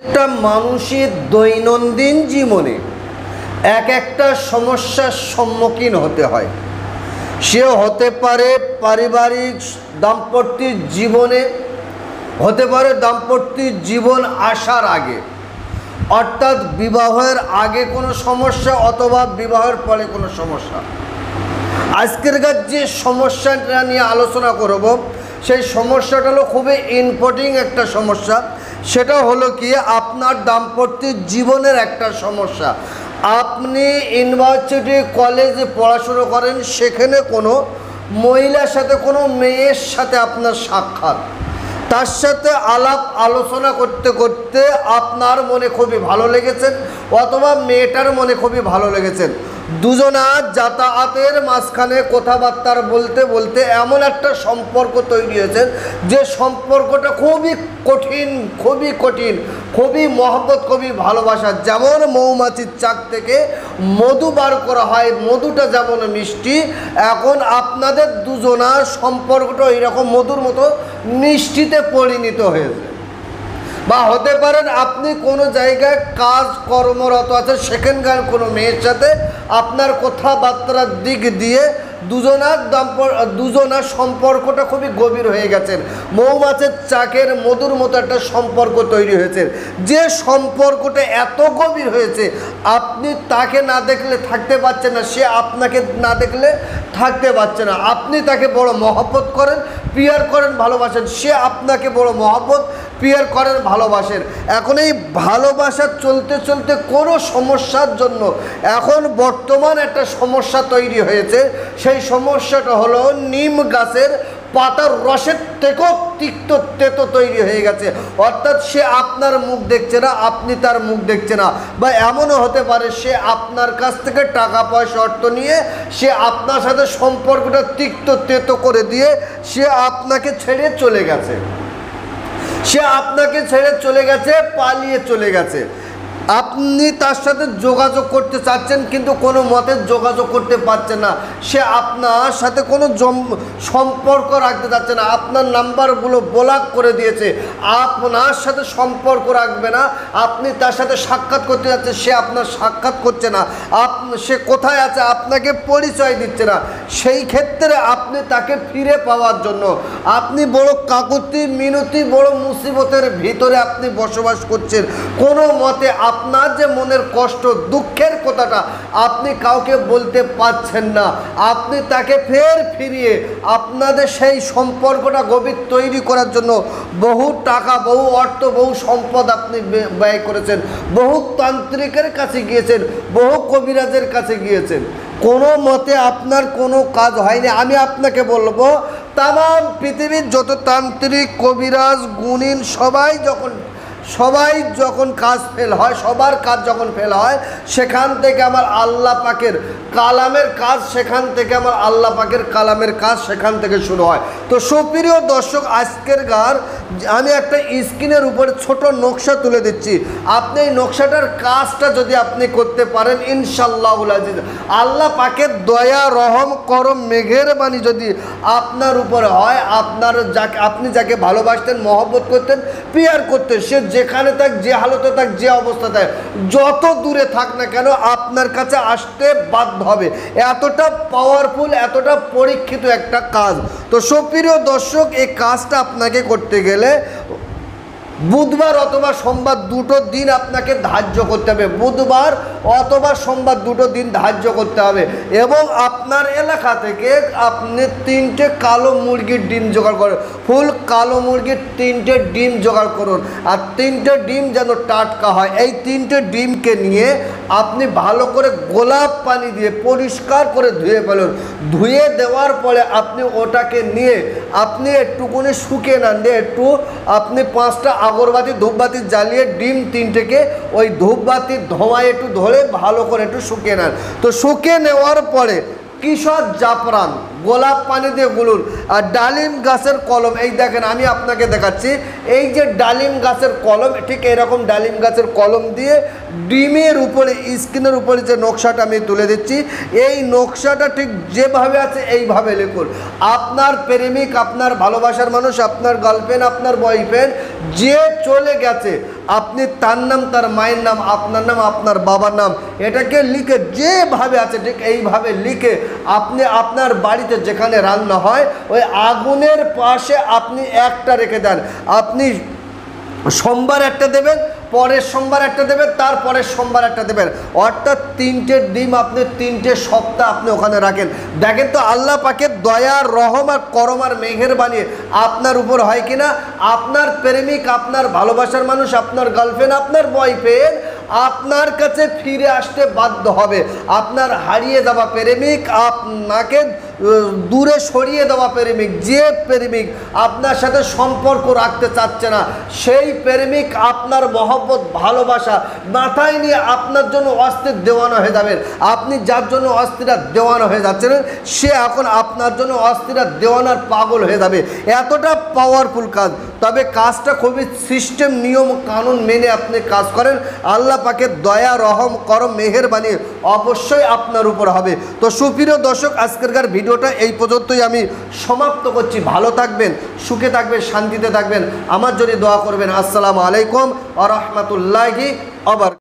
একটা মানুষের দৈনন্দিন জীবনে এক একটা সমস্যার সম্মুখীন হতে হয়। সে হতে পারে পারিবারিক দাম্পত্য জীবনে, হতে পারে দাম্পত্য জীবন আসার আগে, অর্থাৎ বিবাহের আগে কোনো সমস্যা অথবা বিবাহের পরে কোনো সমস্যা। আজকের যে সমস্যাটা নিয়ে আলোচনা করব সেই সমস্যাটা হলো খুবই ইম্পর্টেন্ট একটা সমস্যা। সেটা হলো কি, আপনার দাম্পত্য জীবনের একটা সমস্যা। আপনি ইউনিভার্সিটি কলেজে পড়াশুনো করেন, সেখানে কোনো মহিলার সাথে কোনো মেয়ের সাথে আপনার সাক্ষাৎ, তার সাথে আলাপ আলোচনা করতে করতে আপনার মনে খুবই ভালো লেগেছেন অথবা মেয়েটার মনে খুবই ভালো লেগেছেন। দুজনার যাতায়াতের মাঝখানে কথাবার্তা বলতে বলতে এমন একটা সম্পর্ক তৈরি হয়েছে যে সম্পর্কটা খুবই কঠিন, খুবই মহব্বত, খুবই ভালোবাসা। যেমন মৌমাছির চাক থেকে মধু বার করা হয়, মধুটা যেমন মিষ্টি, এখন আপনাদের দুজনার সম্পর্কটা এরকম মধুর মতো মিষ্টিতে পরিণত হয়েছে। বা হতে পারেন আপনি কোনো জায়গায় কাজ কর্মরত আছেন, সেখানকার কোনো মেয়ের সাথে আপনার কথাবার্তার দিক দিয়ে দুজনার সম্পর্কটা খুবই গভীর হয়ে গেছেন। মৌমাছির চাকের মধুর মতো একটা সম্পর্ক তৈরি হয়েছে। যে সম্পর্কটা এত গভীর হয়েছে, আপনি তাকে না দেখলে থাকতে পারছেন না, সে আপনাকে না দেখলে থাকতে পারছে না। আপনি তাকে বড় মহব্বত করেন, পিয়ার করেন, ভালোবাসেন, সে আপনাকে বড় মহব্বত পিয়ার করেন, ভালোবাসেন। এখন এই ভালোবাসা চলতে চলতে কোনো সমস্যার জন্য এখন বর্তমান একটা সমস্যা তৈরি হয়েছে। সেই সমস্যাটা হলো নিম গাছের পাতার রসের থেকেও তিক্ত তেতো তৈরি হয়ে গেছে। অর্থাৎ সে আপনার মুখ দেখছে না, আপনি তার মুখ দেখছে না। বা এমনও হতে পারে সে আপনার কাছ থেকে টাকা পয়সা অর্থ নিয়ে সে আপনার সাথে সম্পর্কটা তিক্ত তেতো করে দিয়ে সে আপনাকে ছেড়ে চলে গেছে, পালিয়ে চলে গেছে। আপনি তার সাথে যোগাযোগ করতে চাচ্ছেন কিন্তু কোনো মতে যোগাযোগ করতে পারছেন না। সে আপনার সাথে কোনো সম্পর্ক রাখতে চাচ্ছে না, আপনার নাম্বারগুলো ব্লক করে দিয়েছে, আপনার সাথে সম্পর্ক রাখবে না। আপনি তার সাথে সাক্ষাৎ করতে যাচ্ছেন, সে আপনার সাক্ষাৎ করছে না, সে কোথায় আছে আপনাকে পরিচয় দিচ্ছে না। সেই ক্ষেত্রে আপনি তাকে ফিরে পাওয়ার জন্য আপনি বড় কাকুতি মিনতি, বড় মুসিবতের ভিতরে আপনি বসবাস করছেন। কোনো মতে আপনার যে মনের কষ্ট, দুঃখের কথাটা আপনি কাউকে বলতে পারছেন না। আপনি তাকে ফিরিয়ে আপনাদের সেই সম্পর্কটা গভীর তৈরি করার জন্য বহু টাকা, বহু অর্থ, বহু সম্পদ আপনি ব্যয় করেছেন, বহু তান্ত্রিকের কাছে গিয়েছেন, বহু কবিরাজের কাছে গিয়েছেন, কোনো মতে আপনার কোনো কাজ হয়নি। আমি আপনাকে বলবো, তামাম পৃথিবীর যত তান্ত্রিক, কবিরাজ, গুণিন সবাই যখন কাজ ফেল হয়, সবার কাজ যখন ফেল হয়, সেখান থেকে আমার আল্লাহ পাকের কালামের কাজ, সেখান থেকে আমার আল্লাহ পাকের কালামের কাজ সেখান থেকে শুরু হয়। তো সুপ্রিয় দর্শক, আজকের আমি একটা স্ক্রিনের উপরে ছোট নকশা তুলে দিচ্ছি। আপনি এই নকশাটার কাজটা যদি আপনি করতে পারেন, ইনশাআল্লাহুল আজিজ, আল্লাহ পাকের দয়া, রহম, করম, মেহেরবানি যদি আপনার উপরে হয়, আপনি যাকে ভালোবাসতেন, মহব্বত করতেন, পিয়ার করতেন, সে যেখানে থাক, যে হালতে থাক, যে অবস্থা থাক, যত দূরে থাক না কেন, আপনার কাছে আসতে বাধ্য হবে। এতটা পাওয়ারফুল, এতটা পরীক্ষিত একটা কাজ। তো সুপ্রিয় দর্শক, এই কাজটা আপনাকে করতে গেলে বুধবার অথবা সোমবার দুটো দিন আপনাকে ধার্য করতে হবে। বুধবার অথবা সোমবার দুটো দিন ধার্য করতে হবে। এবং আপনার এলাকা থেকে আপনি 3টে কালো মুরগির ডিম জোগাড় করুন, ফুল কালো মুরগির 3টে ডিম জোগাড় করুন। আর 3টে ডিম যেন টাটকা হয়। এই 3টে ডিমকে নিয়ে আপনি ভালো করে গোলাপ পানি দিয়ে পরিষ্কার করে ধুয়ে ফেলুন। ধুয়ে দেওয়ার পরে আপনি ওটাকে নিয়ে আপনি একটুকুনি শুকিয়ে নেন, একটু আপনি 5টা আগরবাতি, ধূপবাতি জ্বালিয়ে ডিম 3টেকে ওই ধূপবাতির ধোঁয়ায় একটু ধরে ভালো করে একটু শুকিয়ে নেন। তো শুকিয়ে নেওয়ার পরে কিশোর জাফরান গোলাপ পানি দিয়ে গুলুন। আর ডালিম গাছের কলম, এই দেখেন আমি আপনাকে দেখাচ্ছি, এই যে ডালিম গাছের কলম, ঠিক এরকম ডালিম গাছের কলম দিয়ে ডিমের উপরে, স্ক্রিনের উপরে যে নকশাটা আমি তুলে দিচ্ছি, এই নকশাটা ঠিক যেভাবে আছে এইভাবে লিখুন। আপনার প্রেমিক, আপনার ভালোবাসার মানুষ, আপনার গার্লফ্রেন্ড, আপনার বয়ফ্রেন্ড যে চলে গেছে, আপনি তার নাম, তার মায়ের নাম, আপনার নাম, আপনার বাবার নাম, এটাকে লিখে যেভাবে আছে ঠিক এইভাবে লিখে আপনি আপনার বাড়িতে যেখানে রান্না হয় ওই আগুনের পাশে আপনি একটা রেখে দেন। আপনি সোমবার একটা দেবেন, পরের সোমবার একটা দেবেন, তারপরের সোমবার একটা দেবেন, অর্থাৎ 3টে ডিম আপনি 3টে সপ্তাহ আপনি ওখানে রাখেন। দেখেন তো আল্লাহ পাকের দয়া, রহম আর করম আর মেহেরবানি আপনার উপর হয় কিনা। আপনার প্রেমিক, আপনার ভালোবাসার মানুষ, আপনার গার্লফ্রেন্ড, আপনার বয়ফ্রেন্ড আপনার কাছে ফিরে আসতে বাধ্য হবে। আপনার হারিয়ে যাওয়া প্রেমিক, আপনাকে দূরে সরিয়ে দেওয়া প্রেমিক, যে প্রেমিক আপনার সাথে সম্পর্ক রাখতে চাচ্ছে না, সেই প্রেমিক আপনার মহব্বত, ভালোবাসা মাথায় নিয়ে আপনার জন্য অস্থির দেওয়ানো হয়ে যাবেন। আপনি যার জন্য অস্থিরা দেওয়ানো হয়ে যাচ্ছেন, সে এখন আপনার জন্য অস্থিরা দেওয়ানার পাগল হয়ে যাবে। এতটা পাওয়ারফুল কাজ। তবে কাজটা খুবই সিস্টেম, নিয়ম কানুন মেনে আপনি কাজ করেন, আল্লাহ পাকের দয়া, রহম, করম, মেহেরবানি অবশ্যই আপনার উপর হবে। তো সুপ্রিয় দর্শক, আজকেরকার ভিডিওটা এই পর্যন্তই আমি সমাপ্ত করছি। ভালো থাকবেন, সুখে থাকবেন, শান্তিতে থাকবেন, আমার জন্য দোয়া করবেন। আসসালামু আলাইকুম ওয়া রাহমাতুল্লাহি ওয়া বারাকাতুহু।